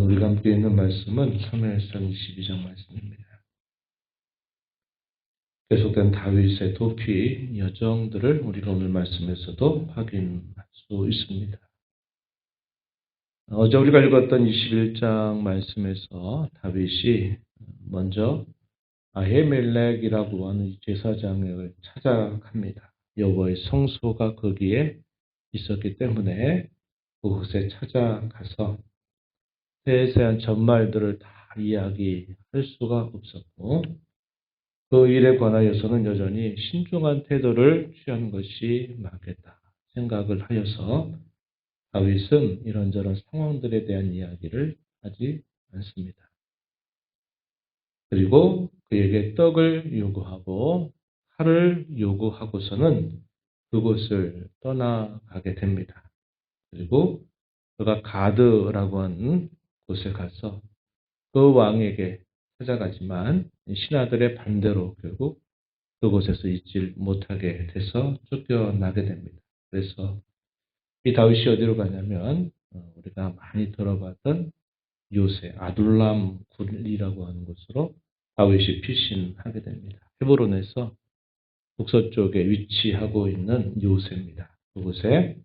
우리가 함께 있는 말씀은 사무엘상 22장 말씀입니다. 계속된 다윗의 도피 여정들을 우리가 오늘 말씀에서도 확인할 수 있습니다. 어제 우리가 읽었던 21장 말씀에서 다윗이 먼저 아히멜렉이라고 하는 제사장을 찾아갑니다. 여호와의 성소가 거기에 있었기 때문에 그곳에 찾아가서 세세한 전말들을 다 이야기할 수가 없었고 그 일에 관하여서는 여전히 신중한 태도를 취하는 것이 맞겠다 생각을 하여서 다윗은 이런저런 상황들에 대한 이야기를 하지 않습니다. 그리고 그에게 떡을 요구하고 칼을 요구하고서는 그곳을 떠나가게 됩니다. 그리고 그가 가드라고 하는 곳에 가서 그 왕에게 찾아가지만 신하들의 반대로 결국 그곳에서 있질 못하게 돼서 쫓겨나게 됩니다. 그래서 이 다윗이 어디로 가냐면 우리가 많이 들어봤던 요새 아둘람 굴이라고 하는 곳으로 다윗이 피신하게 됩니다. 헤브론에서 북서쪽에 위치하고 있는 요새입니다. 그곳에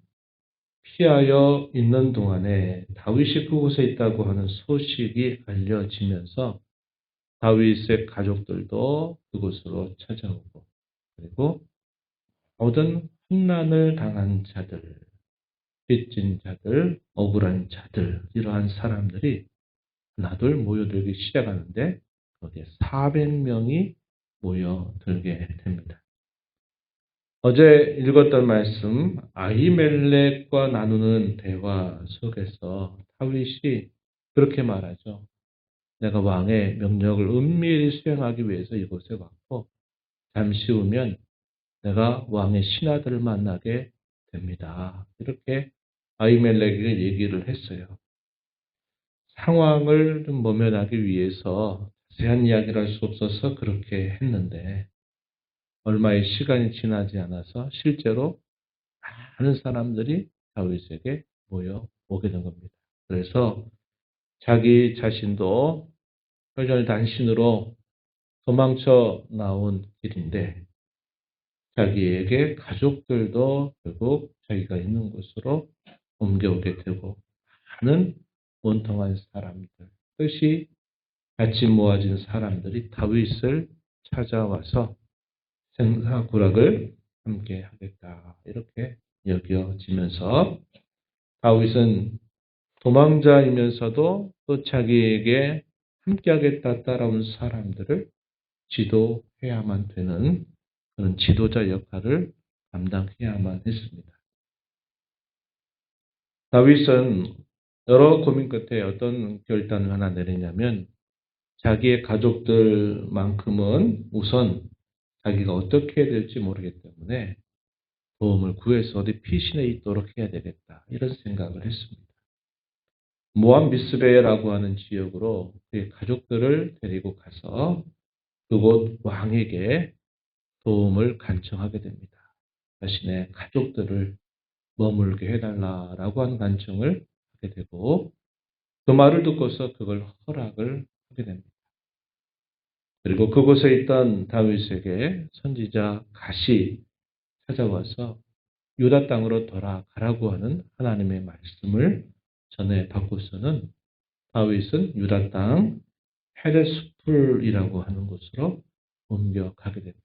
피하여 있는 동안에 다윗이 그곳에 있다고 하는 소식이 알려지면서 다윗의 가족들도 그곳으로 찾아오고 그리고 모든 환난을 당한 자들, 빚진 자들, 억울한 자들 이러한 사람들이 하나둘 모여들기 시작하는데 거기에 400명이 모여들게 됩니다. 어제 읽었던 말씀 아히멜렉과 나누는 대화 속에서 다윗이 그렇게 말하죠. 내가 왕의 명령을 은밀히 수행하기 위해서 이곳에 왔고 잠시 후면 내가 왕의 신하들을 만나게 됩니다. 이렇게 아히멜렉에게 얘기를 했어요. 상황을 좀 모면하기 위해서 자세한 이야기를 할 수 없어서 그렇게 했는데 얼마의 시간이 지나지 않아서 실제로 많은 사람들이 다윗에게 모여오게 된 겁니다. 그래서 자기 자신도 혈혈단신으로 도망쳐 나온 길인데 자기에게 가족들도 결국 자기가 있는 곳으로 옮겨오게 되고 많은 원통한 사람들, 뜻이 같이 모아진 사람들이 다윗을 찾아와서 생사구락을 함께 하겠다 이렇게 여겨지면서 다윗은 도망자이면서도 또 자기에게 함께하겠다 따라온 사람들을 지도해야만 되는 그런 지도자 역할을 감당해야만 했습니다. 다윗은 여러 고민 끝에 어떤 결단을 하나 내리냐면 자기의 가족들만큼은 우선 자기가 어떻게 해야 될지 모르기 때문에 도움을 구해서 어디 피신해 있도록 해야 되겠다 이런 생각을 했습니다. 모압 미스베라고 하는 지역으로 그의 가족들을 데리고 가서 그곳 왕에게 도움을 간청하게 됩니다. 자신의 가족들을 머물게 해달라라고 하는 간청을 하게 되고 그 말을 듣고서 그걸 허락을 하게 됩니다. 그리고 그곳에 있던 다윗에게 선지자 갓이 찾아와서 유다 땅으로 돌아가라고 하는 하나님의 말씀을 전해 받고서는 다윗은 유다 땅 헤레스풀이라고 하는 곳으로 옮겨가게 됩니다.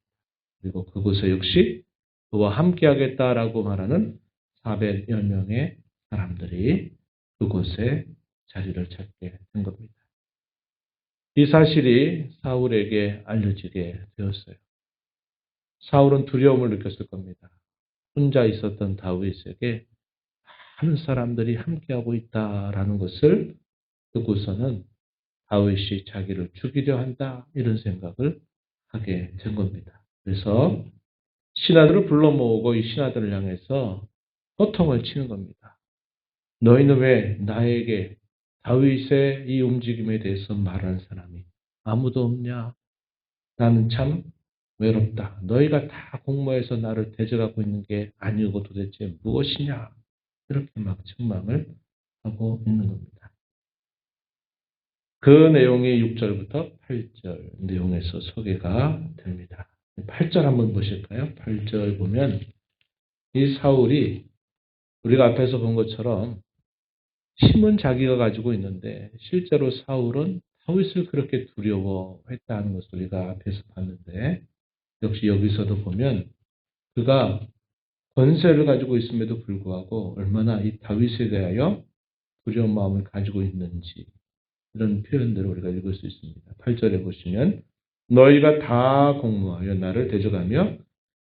그리고 그곳에 역시 그와 함께하겠다라고 말하는 400여 명의 사람들이 그곳에 자리를 찾게 된 겁니다. 이 사실이 사울에게 알려지게 되었어요. 사울은 두려움을 느꼈을 겁니다. 혼자 있었던 다윗에게 많은 사람들이 함께하고 있다라는 것을 듣고서는 다윗이 자기를 죽이려 한다 이런 생각을 하게 된 겁니다. 그래서 신하들을 불러 모으고 이 신하들을 향해서 호통을 치는 겁니다. 너희는 왜 나에게 다윗의 이 움직임에 대해서 말하는 사람이 아무도 없냐? 나는 참 외롭다. 너희가 다 공모해서 나를 대적하고 있는 게 아니고 도대체 무엇이냐? 이렇게 막 책망을 하고 있는 겁니다. 그 내용이 6절부터 8절 내용에서 소개가 됩니다. 8절 한번 보실까요? 8절 보면 이 사울이 우리가 앞에서 본 것처럼 힘은 자기가 가지고 있는데 실제로 사울은 다윗을 그렇게 두려워했다는 것을 우리가 앞에서 봤는데 역시 여기서도 보면 그가 권세를 가지고 있음에도 불구하고 얼마나 이 다윗에 대하여 두려운 마음을 가지고 있는지 이런 표현들을 우리가 읽을 수 있습니다. 8절에 보시면 너희가 다 공모하여 나를 대적하며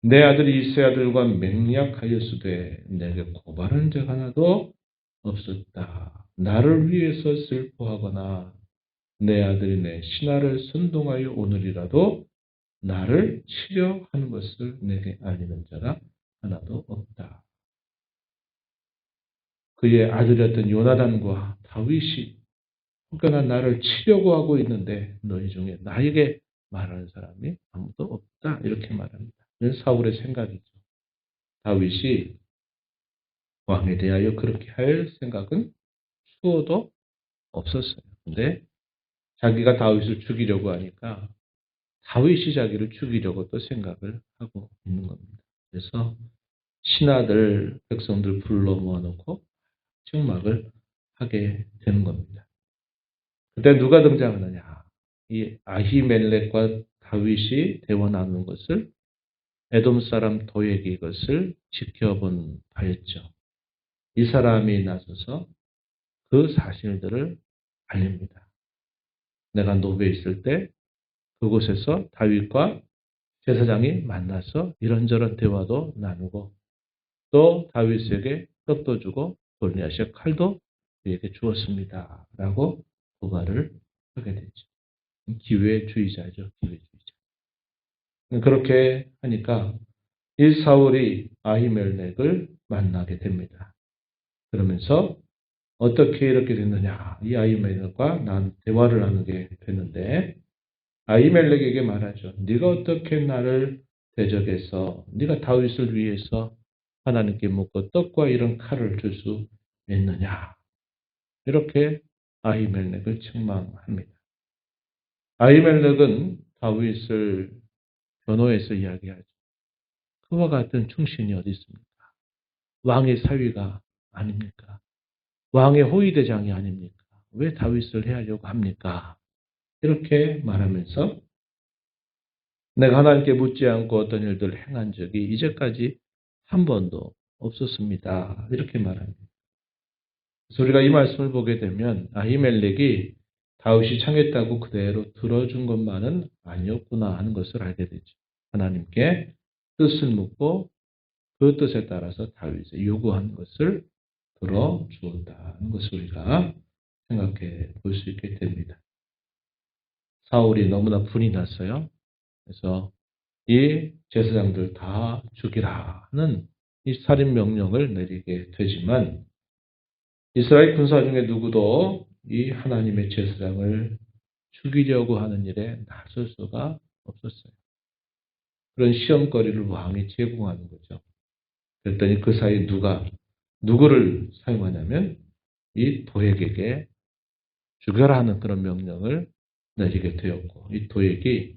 내 아들 이세 아들과 맹약하였으되 내게 고발한 적 하나도 없었다. 나를 위해서 슬퍼하거나 내 아들이 내 신하를 선동하여 오늘이라도 나를 치려 하는 것을 내게 알리는 자가 하나도 없다. 그의 아들이었던 요나단과 다윗이 혹여나 나를 치려고 하고 있는데 너희 중에 나에게 말하는 사람이 아무도 없다. 이렇게 말합니다. 이건 사울의 생각이죠. 다윗이 왕에 대하여 그렇게 할 생각은 수호도 없었어요. 근데 자기가 다윗을 죽이려고 하니까 다윗이 자기를 죽이려고 또 생각을 하고 있는 겁니다. 그래서 신하들, 백성들 불러 모아놓고 책막을 하게 되는 겁니다. 그때 누가 등장하느냐? 이 아히멜렉과 다윗이 대화 나누는 것을 에돔 사람 도액이 이것을 지켜본 바였죠. 이 사람이 나서서 그 사실들을 알립니다. 내가 노베에 있을 때 그곳에서 다윗과 제사장이 만나서 이런저런 대화도 나누고 또 다윗에게 떡도 주고 골리앗의 칼도 그에게 주었습니다. 라고 고발을 하게 되죠. 기회주의자죠. 기회주의자. 그렇게 하니까 이 사울이 아히멜렉을 만나게 됩니다. 그러면서 어떻게 이렇게 됐느냐. 이 아히멜렉과 난 대화를 나누게 됐는데 아히멜렉에게 말하죠. 네가 어떻게 나를 대적해서 네가 다윗을 위해서 하나님께 묻고 떡과 이런 칼을 줄 수 있느냐. 이렇게 아히멜렉을 책망합니다. 아히멜렉은 다윗을 변호해서 이야기하죠. 그와 같은 충신이 어디 있습니까? 왕의 사위가 아닙니까? 왕의 호위대장이 아닙니까? 왜 다윗을 해하려고 합니까? 이렇게 말하면서 내가 하나님께 묻지 않고 어떤 일들을 행한 적이 이제까지 한 번도 없었습니다. 이렇게 말합니다. 그래서 우리가 이 말씀을 보게 되면 아히멜렉이 다윗이 창했다고 그대로 들어준 것만은 아니었구나 하는 것을 알게 되죠. 하나님께 뜻을 묻고 그 뜻에 따라서 다윗이 요구한 것을 들어주었다는 것을 우리가 생각해 볼 수 있게 됩니다. 사울이 너무나 분이 났어요. 그래서 이 제사장들 다 죽이라 하는 이 살인 명령을 내리게 되지만 이스라엘 군사 중에 누구도 이 하나님의 제사장을 죽이려고 하는 일에 나설 수가 없었어요. 그런 시험거리를 왕이 제공하는 거죠. 그랬더니 그 사이 누구를 사용하냐면 이 도액에게 죽여라 하는 그런 명령을 내리게 되었고 이 도액이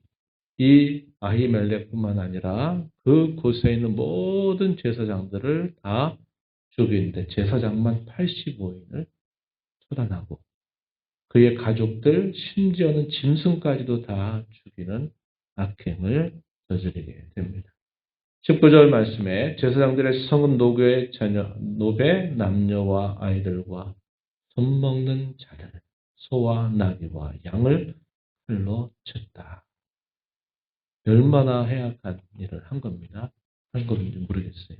이 아히멜렉뿐만 아니라 그 곳에 있는 모든 제사장들을 다 죽이는데 제사장만 85인을 처단하고 그의 가족들 심지어는 짐승까지도 다 죽이는 악행을 저지르게 됩니다. 19절 말씀에 제사장들의 성은 노교의 자녀, 노배 남녀와 아이들과 손먹는 자들, 소와 나귀와 양을 칼로 쳤다. 얼마나 해악한 일을 한 겁니다. 한 건지 모르겠어요.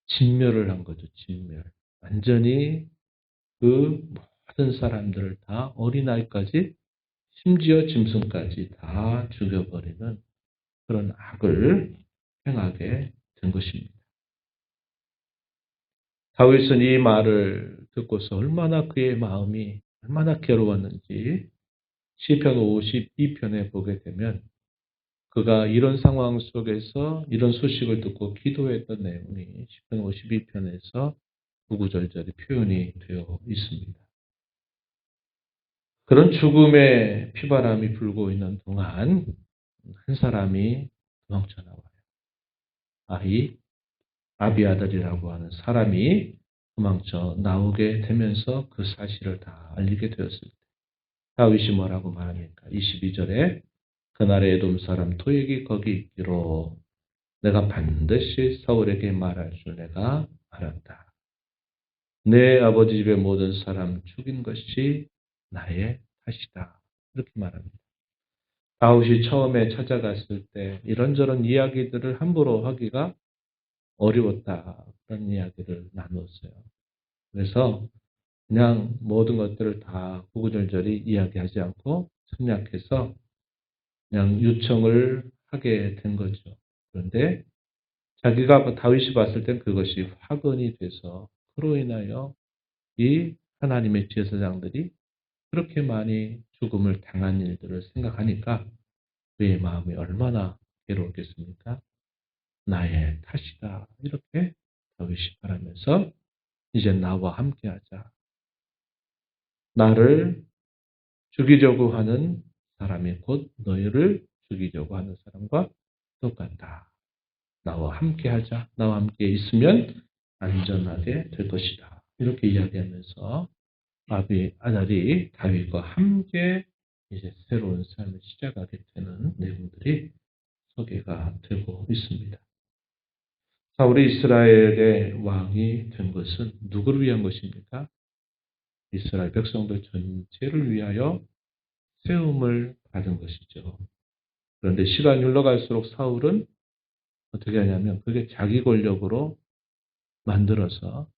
진멸을 한 거죠. 진멸. 완전히 그 모든 사람들을 다 어린아이까지 심지어 짐승까지 다 죽여버리는 그런 악을 행하게 된 것입니다. 다윗은 이 말을 듣고서 얼마나 그의 마음이 얼마나 괴로웠는지 시편 52편에 보게 되면 그가 이런 상황 속에서 이런 소식을 듣고 기도했던 내용이 시편 52편에서 구구절절히 표현이 되어 있습니다. 그런 죽음의 피바람이 불고 있는 동안 한 사람이 도망쳐 나와요. 아비아달이라고 하는 사람이 도망쳐 나오게 되면서 그 사실을 다 알리게 되었을 때 다윗이 뭐라고 말합니까? 22절에 그날의 에돔 사람 도액이 거기 있기로 내가 반드시 사울에게 말할 줄 내가 알았다. 내 아버지 집의 모든 사람 죽인 것이 나의 탓이다. 이렇게 말합니다. 다윗이 처음에 찾아갔을 때 이런저런 이야기들을 함부로 하기가 어려웠다. 그런 이야기를 나누었어요. 그래서 그냥 모든 것들을 다 구구절절히 이야기하지 않고 생략해서 그냥 요청을 하게 된 거죠. 그런데 자기가 다윗이 봤을 땐 그것이 화근이 돼서 그로 인하여 이 하나님의 제사장들이 그렇게 많이 죽음을 당한 일들을 생각하니까 그의 마음이 얼마나 괴로웠겠습니까? 나의 탓이다. 이렇게 다윗이 말하면서 이제 나와 함께하자. 나를 죽이려고 하는 사람이 곧 너희를 죽이려고 하는 사람과 똑같다. 나와 함께하자. 나와 함께 있으면 안전하게 될 것이다. 이렇게 이야기하면서 아달이 다윗과 함께 이제 새로운 삶을 시작하게 되는 내용들이 소개가 되고 있습니다. 사울이 이스라엘의 왕이 된 것은 누구를 위한 것입니까? 이스라엘 백성들 전체를 위하여 세움을 받은 것이죠. 그런데 시간이 흘러갈수록 사울은 어떻게 하냐면 그게 자기 권력으로 만들어서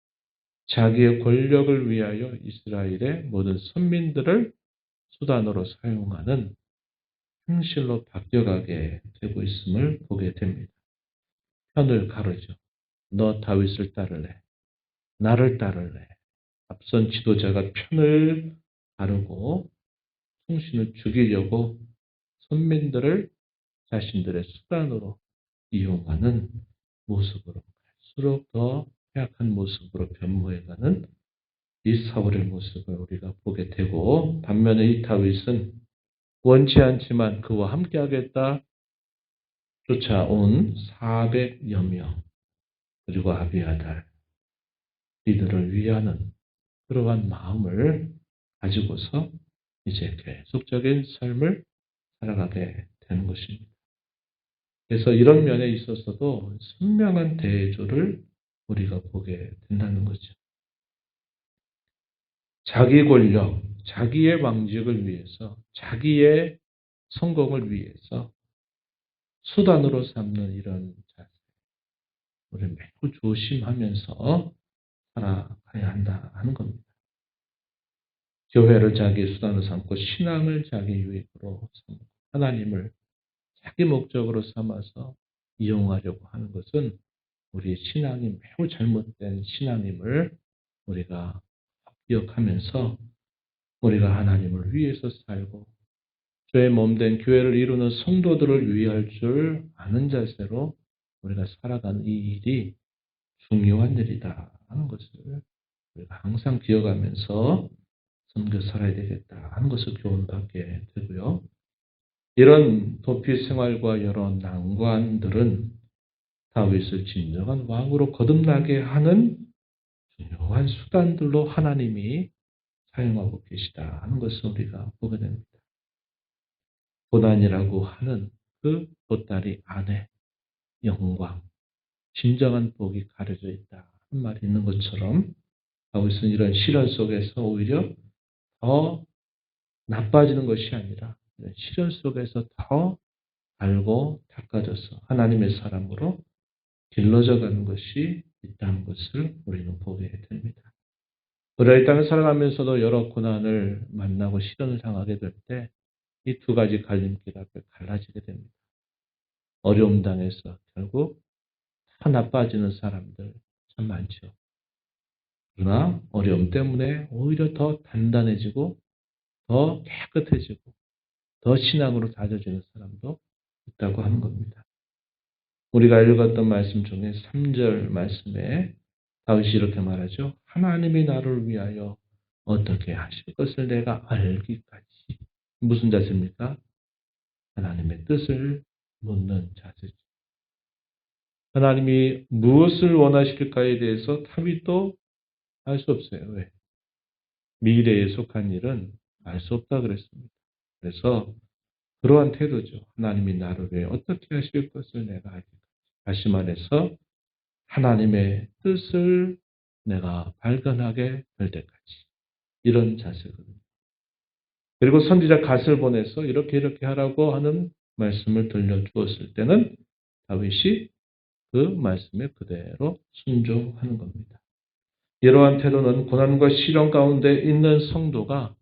자기의 권력을 위하여 이스라엘의 모든 선민들을 수단으로 사용하는 행실로 바뀌어가게 되고 있음을 보게 됩니다. 편을 가르죠. 너 다윗을 따를래. 나를 따를래. 앞선 지도자가 편을 가르고 충신을 죽이려고 선민들을 자신들의 수단으로 이용하는 모습으로 갈수록 더 해악한 모습으로 변모해가는 이 사울의 모습을 우리가 보게 되고 반면에 이 다윗은 원치 않지만 그와 함께하겠다 쫓아온 400여 명 그리고 아비아달 이들을 위하는 그러한 마음을 가지고서 이제 계속적인 삶을 살아가게 되는 것입니다. 그래서 이런 면에 있어서도 선명한 대조를 우리가 보게 된다는 거죠. 자기 권력, 자기의 왕직을 위해서, 자기의 성공을 위해서 수단으로 삼는 이런 자세, 우리 매우 조심하면서 살아가야 한다 하는 겁니다. 교회를 자기 수단으로 삼고 신앙을 자기 유익으로 삼고 하나님을 자기 목적으로 삼아서 이용하려고 하는 것은 우리 신앙이 매우 잘못된 신앙임을 우리가 기억하면서 우리가 하나님을 위해서 살고 주의 몸된 교회를 이루는 성도들을 위할 줄 아는 자세로 우리가 살아가는 이 일이 중요한 일이다 하는 것을 우리가 항상 기억하면서 섬겨 살아야 되겠다 하는 것을 교훈받게 되고요. 이런 도피 생활과 여러 난관들은 다윗을 진정한 왕으로 거듭나게 하는 중요한 수단들로 하나님이 사용하고 계시다 하는 것을 우리가 보게 됩니다. 고난이라고 하는 그 보따리 안에 영광, 진정한 복이 가려져 있다 하는 말이 있는 것처럼 다윗은 이런 시련 속에서 오히려 더 나빠지는 것이 아니라 시련 속에서 더 알고 닦아져서 하나님의 사람으로 길러져 가는 것이 있다는 것을 우리는 보게 됩니다. 우리가 이 땅을 살아가면서도 여러 고난을 만나고 시련을 당하게 될 때 이 두 가지 갈림길 앞에 갈라지게 됩니다. 어려움 당해서 결국 더 나빠지는 사람들 참 많죠. 그러나 어려움 때문에 오히려 더 단단해지고 더 깨끗해지고 더 신앙으로 다져지는 사람도 있다고 하는 겁니다. 우리가 읽었던 말씀 중에 3절 말씀에 다윗이 이렇게 말하죠. 하나님이 나를 위하여 어떻게 하실 것을 내가 알기까지. 무슨 자세입니까? 하나님의 뜻을 묻는 자세죠. 하나님이 무엇을 원하실까에 대해서 탐의도 알 수 없어요. 왜? 미래에 속한 일은 알 수 없다 그랬습니다. 그래서 그러한 태도죠. 하나님이 나를 위해 어떻게 하실 것을 내가 알기까지. 다시 말해서 하나님의 뜻을 내가 발견하게 될 때까지. 이런 자세거든요. 그리고 선지자 갓을 보내서 이렇게 하라고 하는 말씀을 들려주었을 때는 다윗이 그 말씀에 그대로 순종하는 겁니다. 이러한 태도는 고난과 시련 가운데 있는 성도가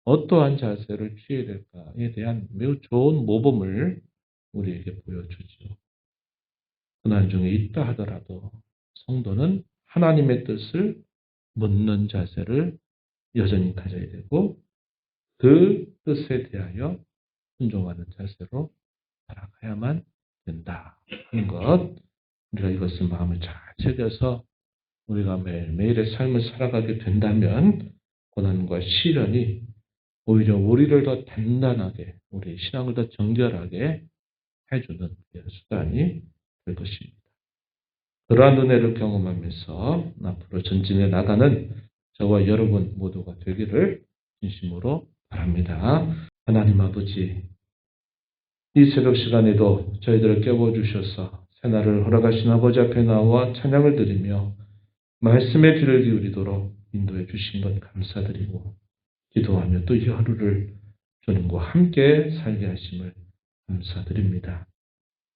어떠한 자세를 취해야 될까에 대한 매우 좋은 모범을 우리에게 보여주죠. 고난 중에 있다 하더라도 성도는 하나님의 뜻을 묻는 자세를 여전히 가져야 되고 그 뜻에 대하여 순종하는 자세로 살아가야만 된다 하는 것. 우리가 이것을 마음을 잘 새겨서 우리가 매일매일의 삶을 살아가게 된다면 고난과 시련이 오히려 우리를 더 단단하게, 우리 신앙을 더 정결하게 해주는 수단이 될 것입니다. 그러한 은혜를 경험하면서 앞으로 전진해 나가는 저와 여러분 모두가 되기를 진심으로 바랍니다. 하나님 아버지, 이 새벽 시간에도 저희들을 깨워주셔서 새날을 허락하신 아버지 앞에 나와 찬양을 드리며 말씀에 귀를 기울이도록 인도해 주신 것 감사드리고 기도하며 또 이 하루를 주님과 함께 살게 하심을 감사드립니다.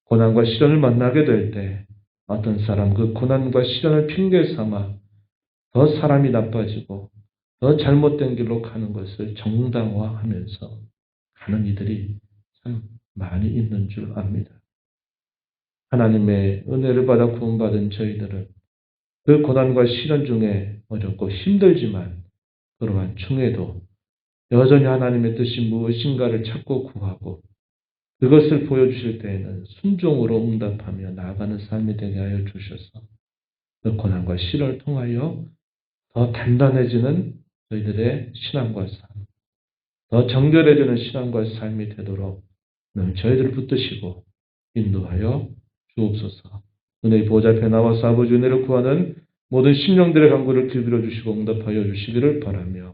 고난과 시련을 만나게 될 때 어떤 사람 그 고난과 시련을 핑계 삼아 더 사람이 나빠지고 더 잘못된 길로 가는 것을 정당화하면서 가는 이들이 참 많이 있는 줄 압니다. 하나님의 은혜를 받아 구원받은 저희들은 그 고난과 시련 중에 어렵고 힘들지만 그러한 중에도 여전히 하나님의 뜻이 무엇인가를 찾고 구하고 그것을 보여주실 때에는 순종으로 응답하며 나아가는 삶이 되게 하여 주셔서 그 고난과 시련을 통하여 더 단단해지는 저희들의 신앙과 삶, 더 정결해지는 신앙과 삶이 되도록 저희들을 붙드시고 인도하여 주옵소서. 은혜의 보좌 앞에 나와서 아버지 은혜를 구하는 모든 심령들의 간구를 기울여 주시고 응답하여 주시기를 바라며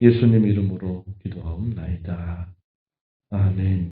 예수님 이름으로 기도하옵나이다. 아멘.